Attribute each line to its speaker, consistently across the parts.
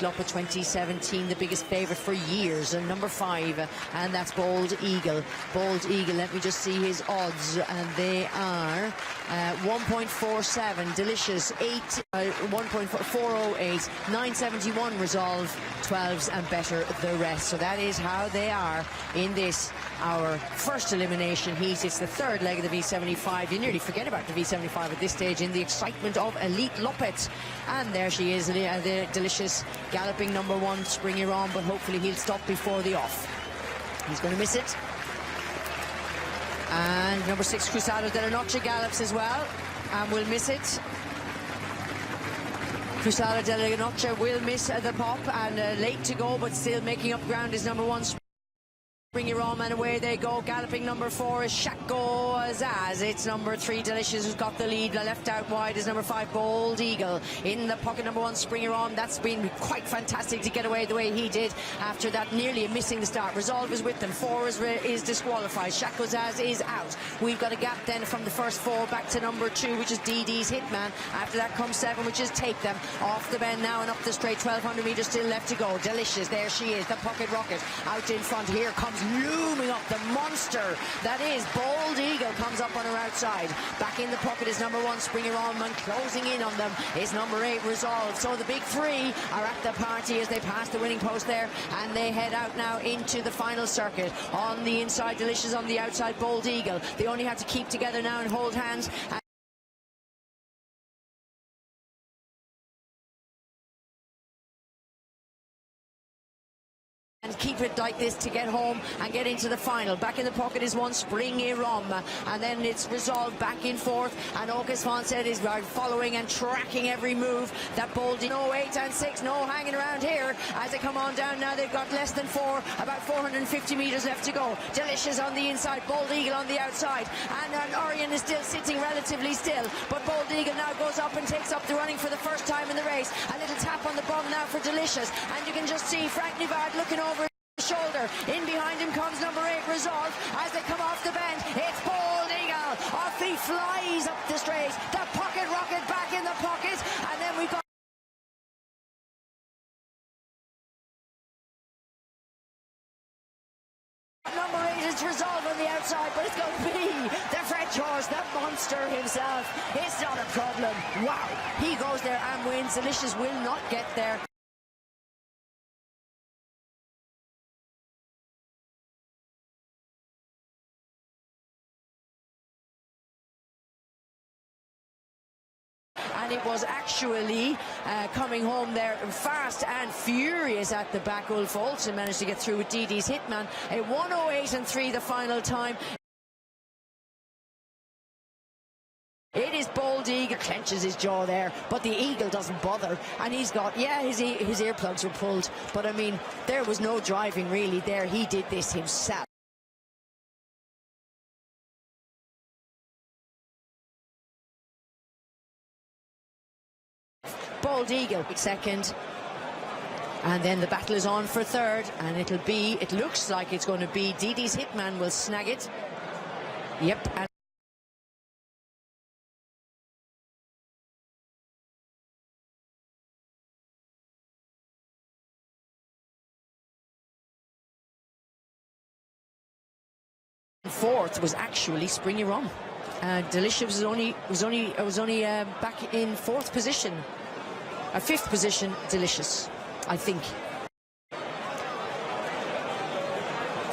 Speaker 1: Elitloppet 2017, the biggest favourite for years, and number 5, and that's Bold Eagle. Bold Eagle, let me just see his odds, and they are 1.47, Delicious 8, 1.408, 971 Resolve, 12s and better the rest. So that is how they are in this, our first elimination heat. It's the third leg of the V75. You nearly forget about the V75 at this stage in the excitement of Elitloppet. And there she is, the Delicious, galloping number 1, Springy on, but hopefully he'll stop before the off. He's going to miss it. And number 6, Cruzado de la Noche, gallops as well and will miss it. Cruzado de la Noche will miss the pop, and late to go, but still making up ground is number 1, Springy Rom, and away they go. Galloping number 4 is Shaco Zaz. It's number 3, Delicious, who's got the lead. Left out wide is number 5, Bold Eagle. In the pocket, number 1, Springy Rom. That's been quite fantastic to get away the way he did after that, nearly missing the start. Resolve is with them. 4 is disqualified. Shaco Zaz is out. We've got a gap then from the first 4 back to number 2, which is DD's Hitman. After that comes 7, which is Take Them. Off the bend now and up the straight. 1,200 metres still left to go. Delicious, there she is. The pocket rocket out in front. Here comes looming up the monster that is Bold Eagle, comes up on her outside. Back in the pocket is number 1, Springy On, and closing in on them is number 8, Resolve. So the big 3 are at the party as they pass the winning post there, and they head out now into the final circuit. On the inside, Delicious, on the outside, Bold Eagle. They only have to keep together now and hold hands and keep it like this to get home and get into the final. Back in the pocket is 1, Springy Rom, and then it's Resolve back in 4th, and Ocas Fonset is following and tracking every move that Bold. No 8 and 6, no hanging around here as they come on down now. They've got less than 4, about 450 metres left to go. Delicious on the inside, Bold Eagle on the outside, and Orion is still sitting relatively still, but Bold Eagle now goes up and takes up the running for the first time in the race. A little tap on the bum now for Delicious, and you can just see Frank Nivard looking over his shoulder. In behind him comes number 8, Resolve, as they come off the bend. It's Bold Eagle, off he flies up the straight. The pocket rocket back in the pocket, and then we've got number 8 is Resolve on the outside, but it's going to be the French horse, the monster himself. It's not a problem. Wow, he goes there and wins. Delicious will not get there. And it was actually coming home there fast and furious at the back. Ulf Olsen managed to get through with DD's Hitman. A 1:08 and 3 the final time. It is Bold Eagle, clenches his jaw there, but the Eagle doesn't bother, and he's got, yeah, his earplugs were pulled, but I mean, there was no driving really there. He did this himself. Bold Eagle second, and then the battle is on for third, and it looks like it's going to be DD's Hitman will snag it. Yep. And fourth was actually Springy Rom. Delicious was only back in 4th position. 5th position, Delicious, I think.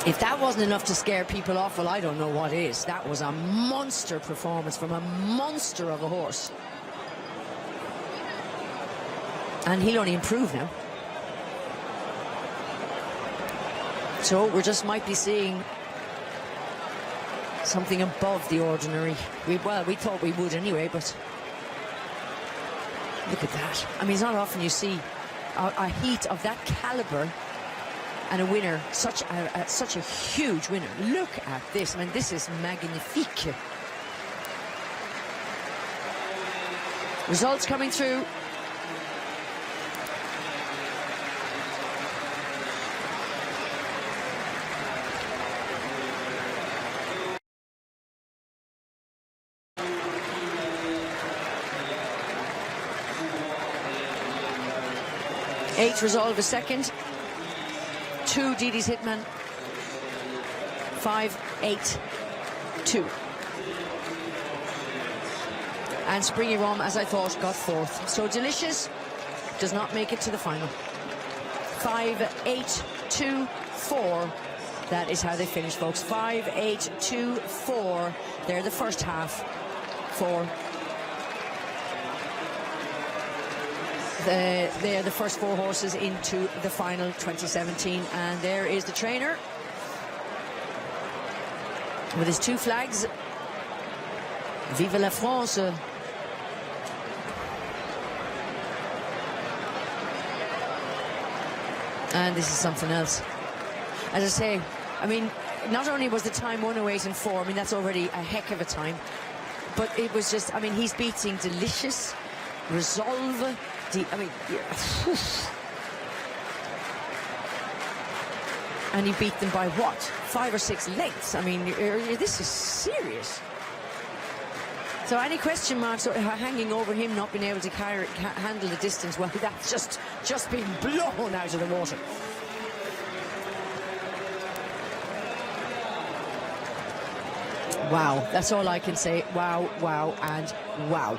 Speaker 1: If that wasn't enough to scare people off, well, I don't know what is. That was a monster performance from a monster of a horse. And he'll only improve now. So we just might be seeing something above the ordinary. We thought we would anyway, but look at that. I mean, it's not often you see a heat of that caliber and a winner, such a huge winner. Look at this. I mean, this is magnifique. Results coming through. 8 Resolve a second. 2 Didi's Hitman. 5, 8, 2. And Springy Rum, as I thought, got 4th. So Delicious does not make it to the final. 5, 8, 2, 4. That is how they finished, folks. 5, 8, 2, 4. They're the first half for they're the first 4 horses into the final 2017. And there is the trainer with his 2 flags. Vive la France. And this is something else. As I say, I mean, not only was the time 1:08 and 4, I mean, that's already a heck of a time, but it was just, I mean, he's beating Delicious, Resolve, I mean, and he beat them by what? 5 or 6 lengths. I mean, this is serious. So any question marks hanging over him not being able to handle the distance, well, that's just been blown out of the water. Wow, that's all I can say. Wow, wow, and wow.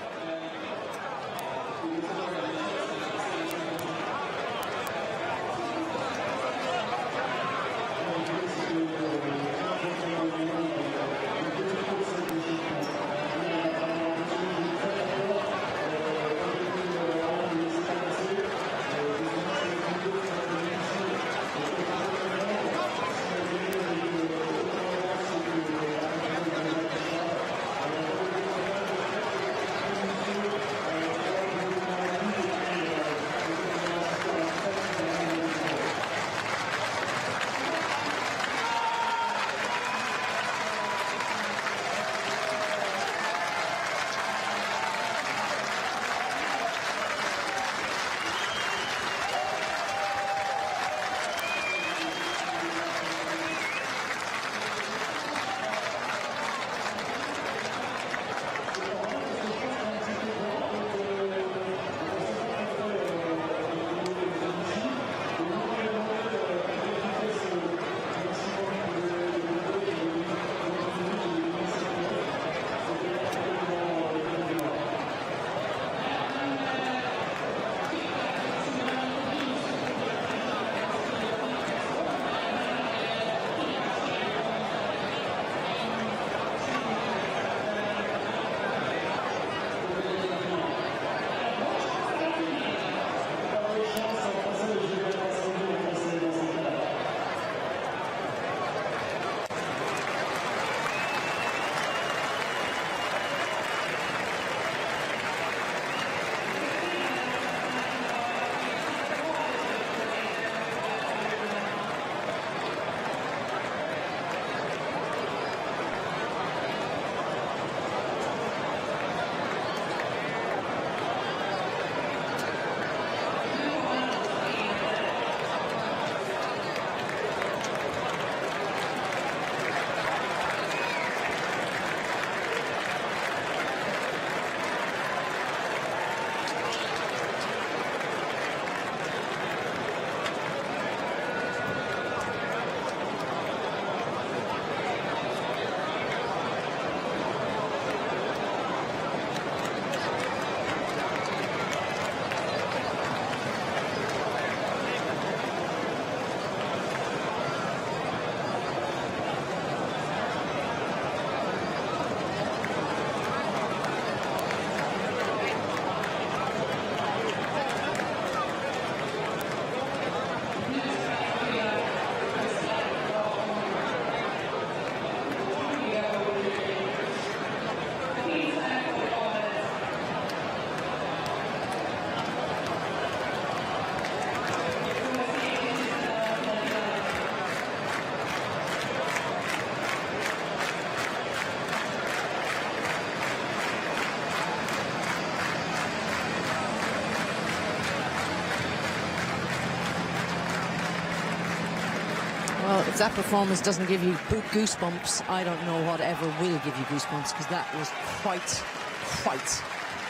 Speaker 1: Well, if that performance doesn't give you goosebumps, I don't know what ever will give you goosebumps, because that was quite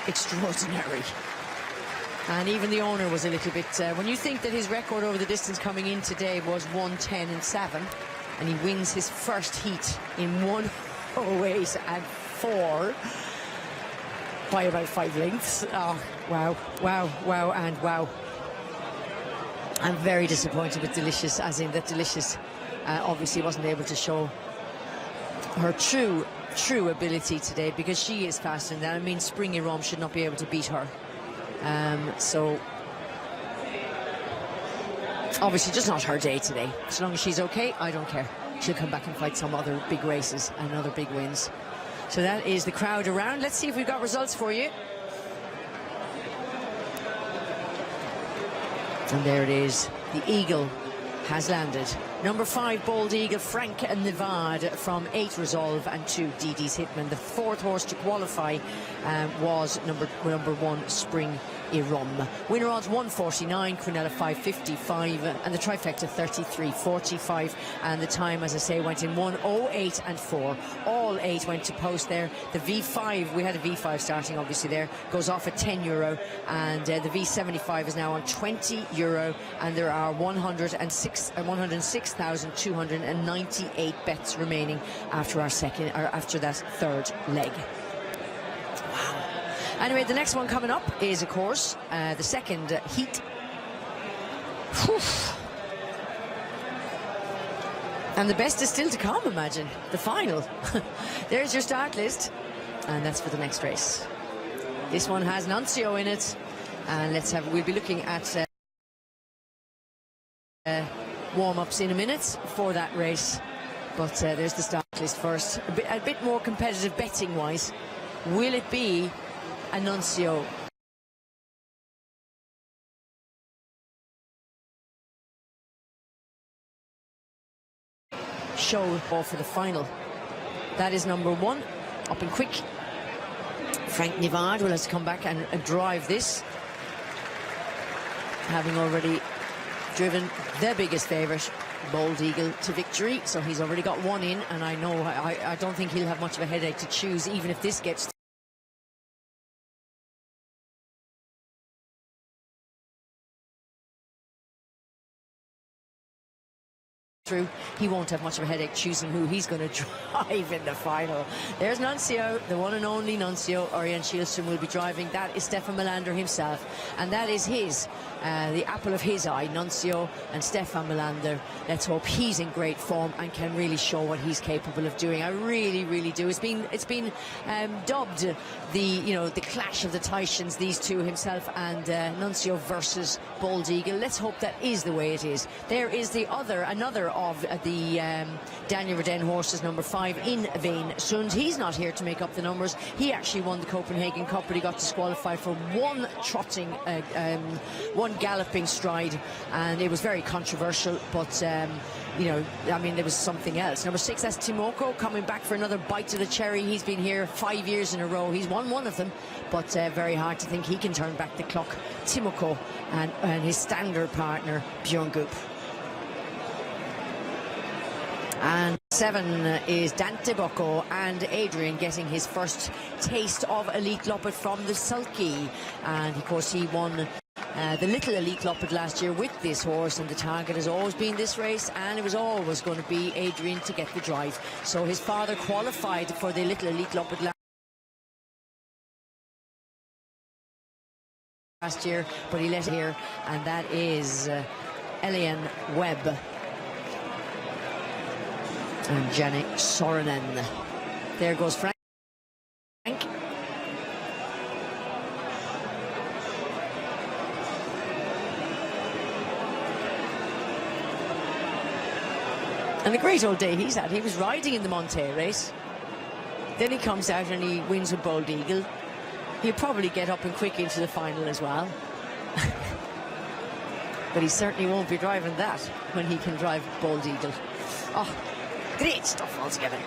Speaker 1: extraordinary. And even the owner was a little bit, when you think that his record over the distance coming in today was 1:10.7, and he wins his first heat in 1:08.4 by about 5 lengths. Oh, wow, wow, wow, and wow. I'm very disappointed with Delicious, as in that Delicious obviously wasn't able to show her true ability today, because she is faster than that. I mean, Springy Rom should not be able to beat her. So obviously just not her day today. As long as she's okay, I don't care. She'll come back and fight some other big races and other big wins. So that is the crowd around. Let's see if we've got results for you. And there it is. The Eagle has landed. Number 5, Bold Eagle, Frank Nevada from 8 Resolve and 2 DD's Hitman. The 4th horse to qualify was number 1, Spring Irom. Winner odds 149, Quinella 555, and the trifecta 33.45. And the time, as I say, went in 1:08.4. All 8 went to post there. The V5, we had a V5 starting obviously there, goes off at €10, and the V75 is now on €20, and there are 106,298 bets remaining after our after that third leg. Wow. Anyway, the next one coming up is, of course, the second heat. Whew. And the best is still to come, imagine. The final. There's your start list. And that's for the next race. This one has Nuncio in it. And we'll be looking at warm-ups in a minute for that race. But there's the start list first. A bit more competitive betting-wise. Will it be Annuncio? Show ball for the final. That is number 1, up and quick. Frank Nevada will have to come back and drive this, having already driven the biggest favourite, Bold Eagle, to victory. So he's already got 1 in, and I know I don't think he'll have much of a headache to choose, even if this gets through. He won't have much of a headache choosing who he's going to drive in the final. There's Nuncio, the one and only Nuncio. Orion Shielstrom will be driving. That is Stefan Melander himself, and that is his the apple of his eye, Nuncio and Stefan Melander. Let's hope he's in great form and can really show what he's capable of doing. I really do. It's been dubbed the clash of the Titans, these two, himself and Nuncio versus Bold Eagle. Let's hope that is the way it is. There is another of the Daniel Reden horses, number 5, In Vain Sund. He's not here to make up the numbers. He actually won the Copenhagen Cup, but he got disqualified for one galloping stride, and it was very controversial. But I mean, there was something else. Number 6, that's Timoko, coming back for another bite to the cherry. He's been here 5 years in a row. He's won one of them, but very hard to think he can turn back the clock. Timoko and his standard partner, Björn Goop. And 7 is Dante Bocco, and Adrian getting his first taste of Elitloppet from the sulky. And of course he won the little Elitloppet last year with this horse, and the target has always been this race, and it was always going to be Adrian to get the drive. So his father qualified for the little Elitloppet last year, but he let here, and that is Elian Webb and Janik Sorinen. There goes Frank. And a great old day he's had. He was riding in the Monte race. Then he comes out and he wins with Bold Eagle. He'll probably get up and quick into the final as well. But he certainly won't be driving that when he can drive Bold Eagle. Oh, great stuff altogether.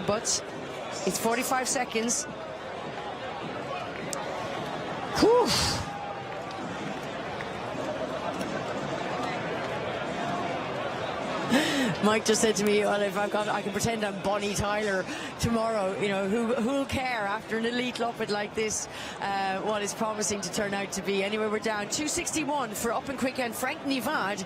Speaker 1: but it's 45 seconds. Whew. Mike just said to me, well, if I can pretend I'm Bonnie Tyler tomorrow. You know, who'll care after an Elitloppet like this, what is promising to turn out to be. Anyway, we're down 261 for Up and Quick, and Frank Nivad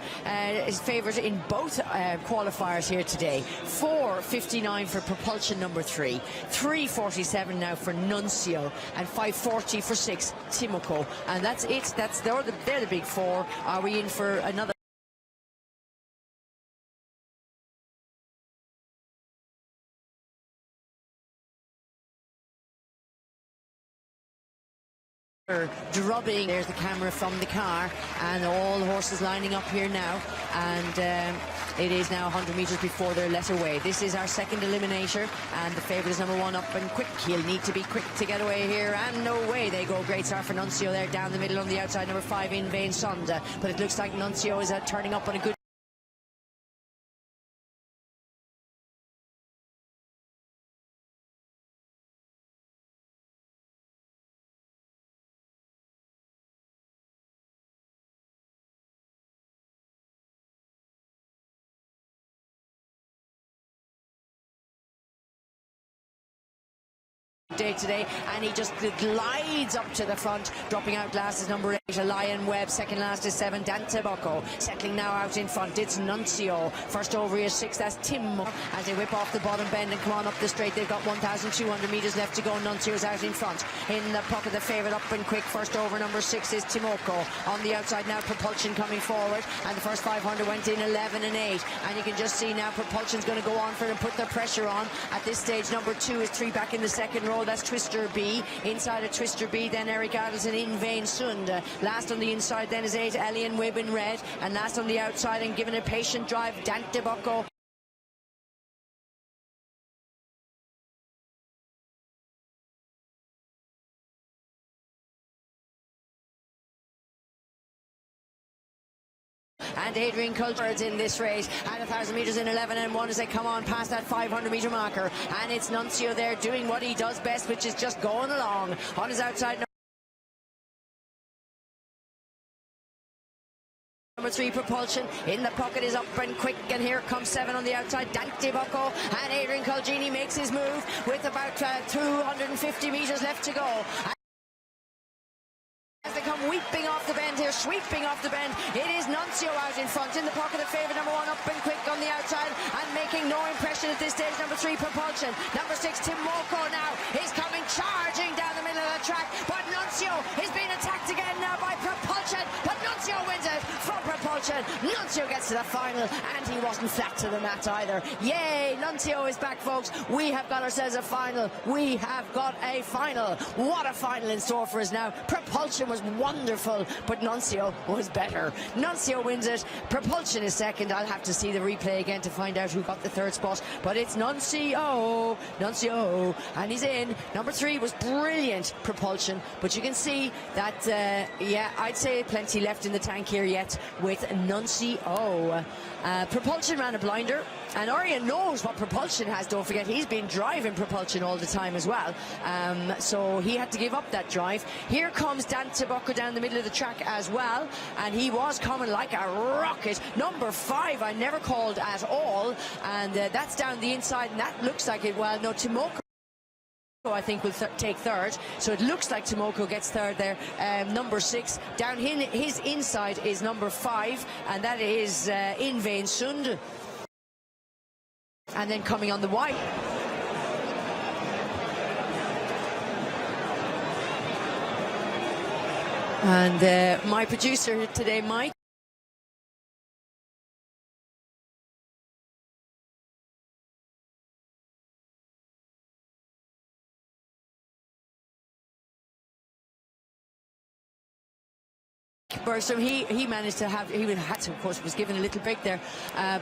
Speaker 1: is favourite in both qualifiers here today. 4:59 for Propulsion number 3, 3:47 now for Nuncio, and 5:40 for 6 Timoko. And that's it. They're the big four. Are we in for another drubbing? There's the camera from the car, and all the horses lining up here now, and it is now 100 metres before they're let away. This is our second eliminator, and the favourite is number 1, Up and Quick. He'll need to be quick to get away here, and no way they go. Great start for Nuncio there down the middle on the outside, number 5 In Vain Sonda, but it looks like Nuncio is turning up on a good day today, and he just glides up to the front, dropping out last is number 8, Lion Webb. Second last is 7, Dante Bocco. Settling now out in front, it's Nuncio. First over is 6, that's Tim. As they whip off the bottom bend and come on up the straight, they've got 1,200 metres left to go. Nuncio's out in front. In the pocket, the favourite Up and Quick. First over, number 6 is Timoko. On the outside now, Propulsion coming forward, and the first 500 went in 11 and 8, and you can just see now Propulsion's going to go on for it and put the pressure on. At this stage, number 2 is 3 back in the second row. That's Twister B. Inside of Twister B, then Eric Adelson, In Vain Sund. Last on the inside then is 8, Alien Wib in red. And last on the outside and given a patient drive, Dante Bocco. And Adrian Coulthard's in this race, and 1,000 metres in 11 and 1 as they come on past that 500 metre marker, and it's Nuncio there doing what he does best, which is just going along on his outside. Number 3, Propulsion. In the pocket is Up and Quick, and here comes 7 on the outside, Dante Bocco, and Adrian Colgini makes his move with about 250 metres left to go. As they come weeping off the bend here, sweeping off the bend, it is Nuncio out in front. In the pocket of favourite number 1, Up and Quick on the outside, and making no impression at this stage, number 3, Propulsion. Number 6, Timoko now is coming charging down the middle of the track, but Nuncio is being attacked again now by Propulsion, but Nuncio wins it from Propulsion. Nuncio gets to the final, and he wasn't flat to the mat either. Yay, Nuncio is back, folks. We have got ourselves a final. We have got a final. What a final in store for us now. Propulsion was wonderful, but Nuncio was better. Nuncio wins it. Propulsion is second. I'll have to see the replay again to find out who got the third spot, but it's Nuncio, and he's in. Number 3 was brilliant, Propulsion, but you can see that yeah, I'd say plenty left in the tank here yet with Nuncio. Propulsion ran a blinder, and Orion knows what Propulsion has. Don't forget, he's been driving Propulsion all the time as well, so he had to give up that drive. Here comes Dante Bocco down the middle of the track as well, and he was coming like a rocket. Number 5 I never called at all, and that's down the inside, and that looks like it. Well, no, Timoko I think will take third, so it looks like Timoko gets third there. Number 6 down his inside is number 5, and that is In Vain Sund. And then coming on the wide, and my producer today, Mike, so he managed to have, he had to, of course, was given a little break there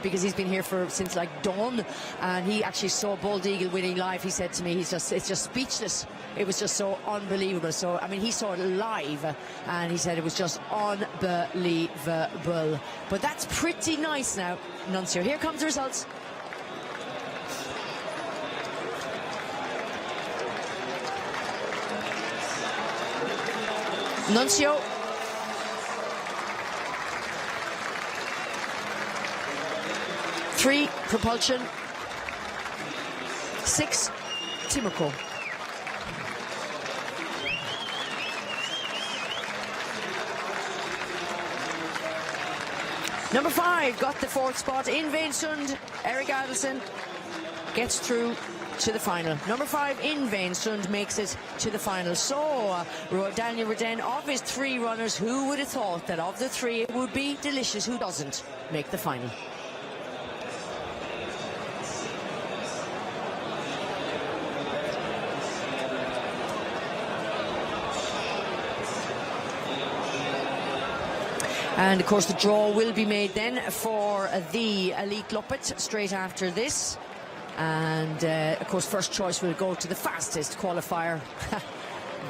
Speaker 1: because he's been here since like dawn, and he actually saw Bold Eagle winning live. He said to me, it's just speechless. It was just so unbelievable. So I mean, he saw it live, and he said it was just unbelievable. But that's pretty nice now, Nuncio. Here comes the results. Nuncio. Three, Propulsion. 6, Timoko. Number 5 got the 4th spot. In Vainsund, Eric Adelson gets through to the final. Number 5, In Vainsund, makes it to the final. So, Daniel Roden, of his 3 runners, who would have thought that of the 3 it would be Delicious who doesn't make the final? And of course the draw will be made then for the Elitloppet straight after this. And of course first choice will go to the fastest qualifier.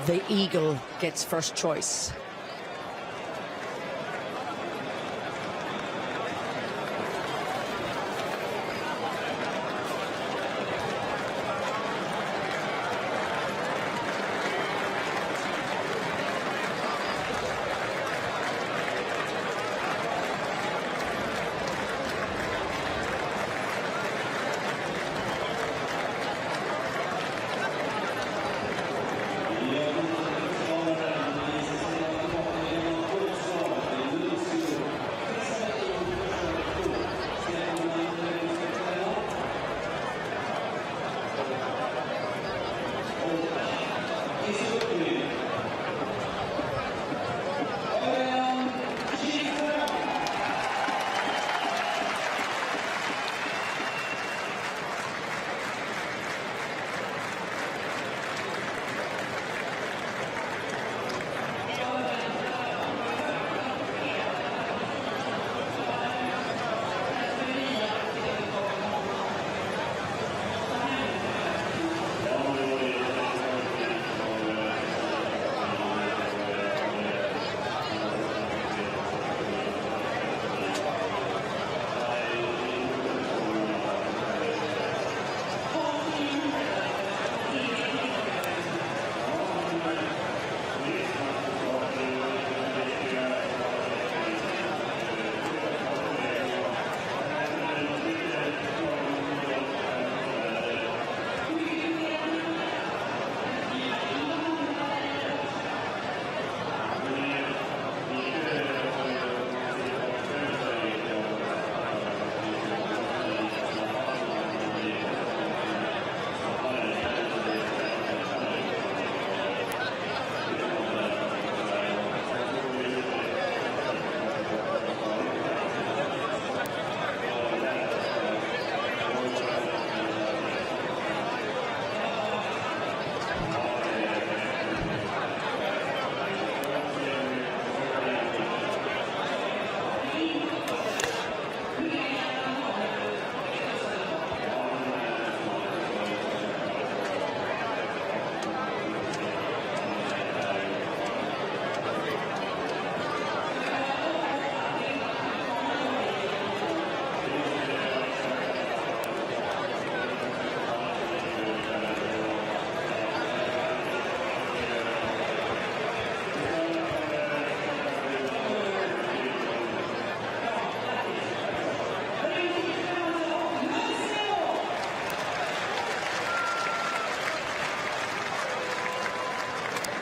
Speaker 1: The Eagle gets first choice.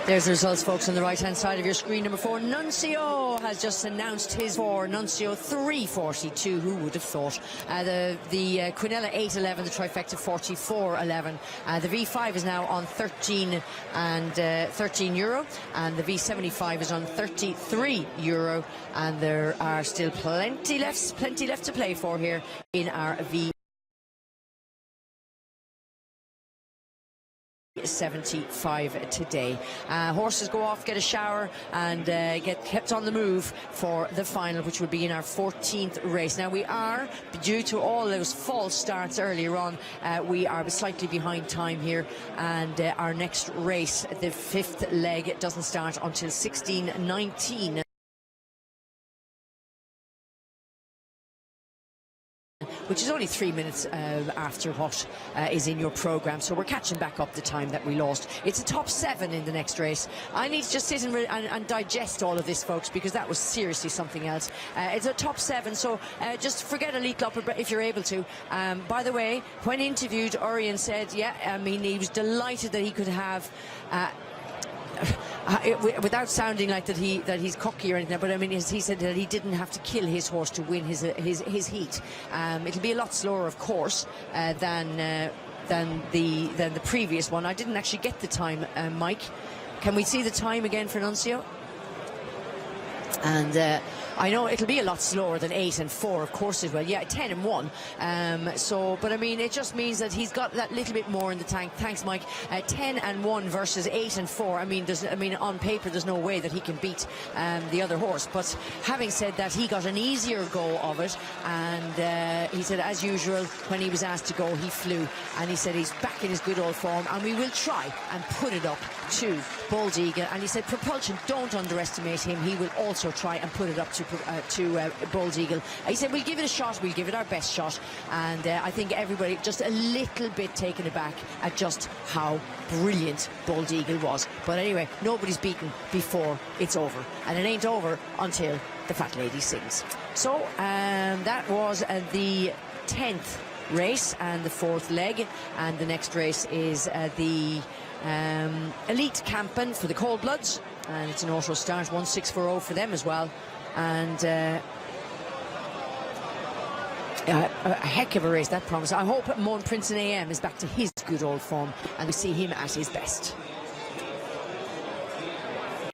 Speaker 1: There's the results, folks, on the right-hand side of your screen. Number 4, Nuncio, has just announced his 4. Nuncio 3:42. Who would have thought? The Quinella 8:11, the trifecta 44:11. The V5 is now on 13 and €13, and the V75 is on €33, and there are still plenty left to play for here in our V75 today. Horses go off, get a shower, and get kept on the move for the final, which will be in our 14th race. Now, we are, due to all those false starts earlier on, we are slightly behind time here, and our next race, the 5th leg, doesn't start until 16:19. which is only 3 minutes after what is in your programme. So we're catching back up the time that we lost. It's a top 7 in the next race. I need to just sit and digest all of this, folks, because that was seriously something else. It's a top 7, so just forget Elitloppet if you're able to. By the way, when interviewed, Urian said, yeah, I mean, he was delighted that he could have without sounding like that he's cocky or anything, but I mean, he said that he didn't have to kill his horse to win his heat. It'll be a lot slower, of course, than the previous one. I didn't actually get the time, Mike. Can we see the time again for Nuncio? And I know it'll be a lot slower than 8 and 4, of course it will. Yeah, 10 and 1. But I mean, it just means that he's got that little bit more in the tank. Thanks, Mike. 10 and 1 versus 8 and 4. I mean, on paper, there's no way that he can beat the other horse. But having said that, he got an easier go of it, and he said, as usual, when he was asked to go, he flew, and he said he's back in his good old form, and we will try and put it up to Bold Eagle. And he said, Propulsion, don't underestimate him. He will also try and put it up to Bold Eagle. He said, we'll give it a shot, we'll give it our best shot. And I think everybody just a little bit taken aback at just how brilliant Bold Eagle was. But anyway, nobody's beaten before it's over, and it ain't over until the fat lady sings. So that was the 10th race and the 4th leg, and the next race is the Elite Campen for the Cold Bloods, and it's an auto start, 1640 for them as well. And a heck of a race, that promise. I hope Moan Prince and AM is back to his good old form and we see him at his best.